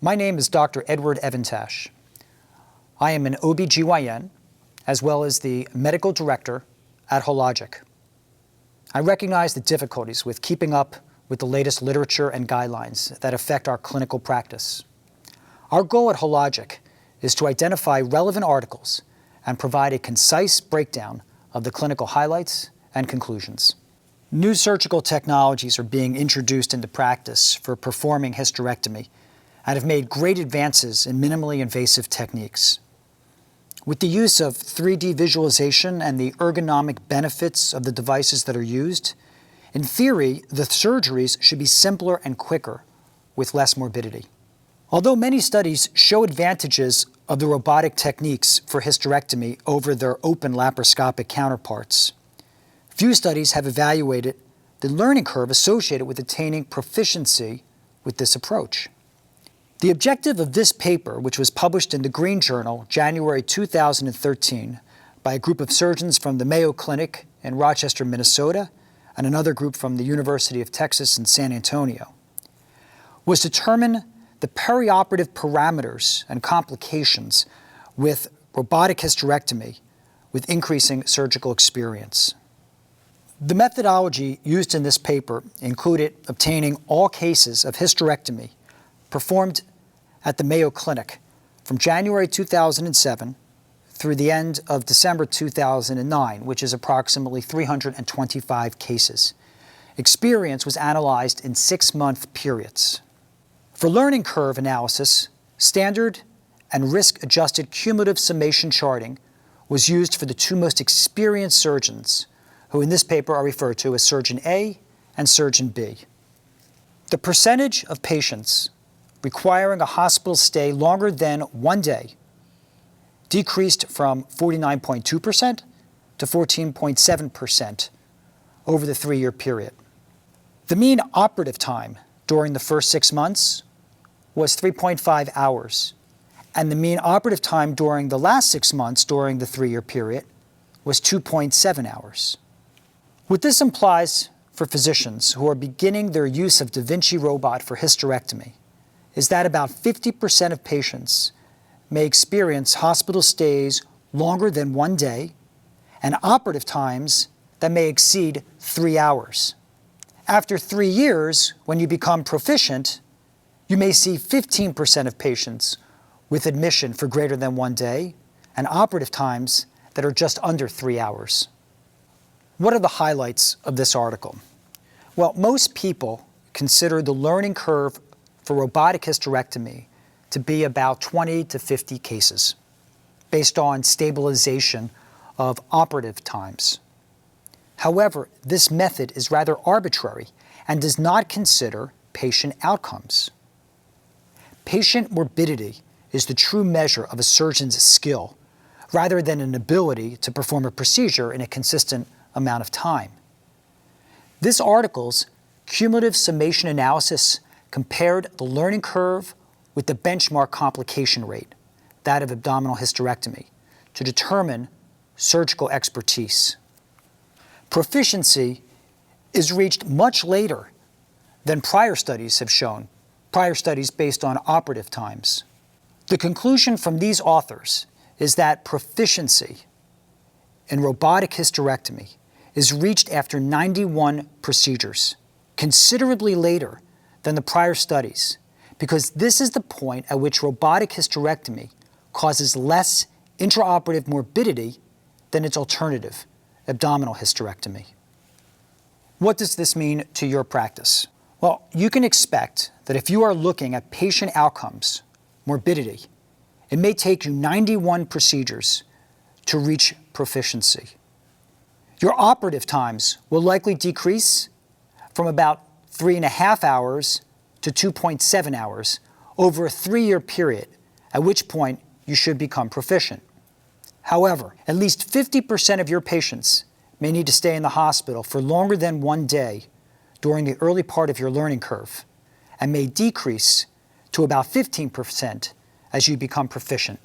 My name is Dr. Edward Evantash. I am an OB/GYN as well as the medical director at Hologic. I recognize the difficulties with keeping up with the latest literature and guidelines that affect our clinical practice. Our goal at Hologic is to identify relevant articles and provide a concise breakdown of the clinical highlights and conclusions. New surgical technologies are being introduced into practice for performing hysterectomy and have made great advances in minimally invasive techniques. With the use of 3D visualization and the ergonomic benefits of the devices that are used, in theory, the surgeries should be simpler and quicker with less morbidity. Although many studies show advantages of the robotic techniques for hysterectomy over their open laparoscopic counterparts, few studies have evaluated the learning curve associated with attaining proficiency with this approach. The objective of this paper, which was published in the Green Journal, January 2013, by a group of surgeons from the Mayo Clinic in Rochester, Minnesota, and another group from the University of Texas in San Antonio, was to determine the perioperative parameters and complications with robotic hysterectomy with increasing surgical experience. The methodology used in this paper included obtaining all cases of hysterectomy performed at the Mayo Clinic from January 2007 through the end of December 2009, which is approximately 325 cases. Experience was analyzed in 6-month periods. For learning curve analysis, standard and risk-adjusted cumulative summation charting was used for the two most experienced surgeons, who in this paper are referred to as Surgeon A and Surgeon B. The percentage of patients requiring a hospital stay longer than 1 day decreased from 49.2% to 14.7% over the 3-year period. The mean operative time during the first 6 months was 3.5 hours, and the mean operative time during the last 6 months during the 3-year period was 2.7 hours. What this implies for physicians who are beginning their use of Da Vinci robot for hysterectomy is that about 50% of patients may experience hospital stays longer than 1 day and operative times that may exceed 3 hours. After 3 years, when you become proficient, you may see 15% of patients with admission for greater than 1 day and operative times that are just under 3 hours. What are the highlights of this article? Well, most people consider the learning curve for robotic hysterectomy to be about 20 to 50 cases, based on stabilization of operative times. However, this method is rather arbitrary and does not consider patient outcomes. Patient morbidity is the true measure of a surgeon's skill, rather than an ability to perform a procedure in a consistent amount of time. This article's cumulative summation analysis compared the learning curve with the benchmark complication rate, that of abdominal hysterectomy, to determine surgical expertise. Proficiency is reached much later than prior studies have shown, prior studies based on operative times. The conclusion from these authors is that proficiency in robotic hysterectomy is reached after 91 procedures, considerably later than the prior studies, because this is the point at which robotic hysterectomy causes less intraoperative morbidity than its alternative, abdominal hysterectomy. What does this mean to your practice? Well, you can expect that if you are looking at patient outcomes, morbidity, it may take you 91 procedures to reach proficiency. Your operative times will likely decrease from about 3.5 hours to 2.7 hours over a 3-year period, at which point you should become proficient. However, at least 50% of your patients may need to stay in the hospital for longer than 1 day during the early part of your learning curve, and may decrease to about 15% as you become proficient.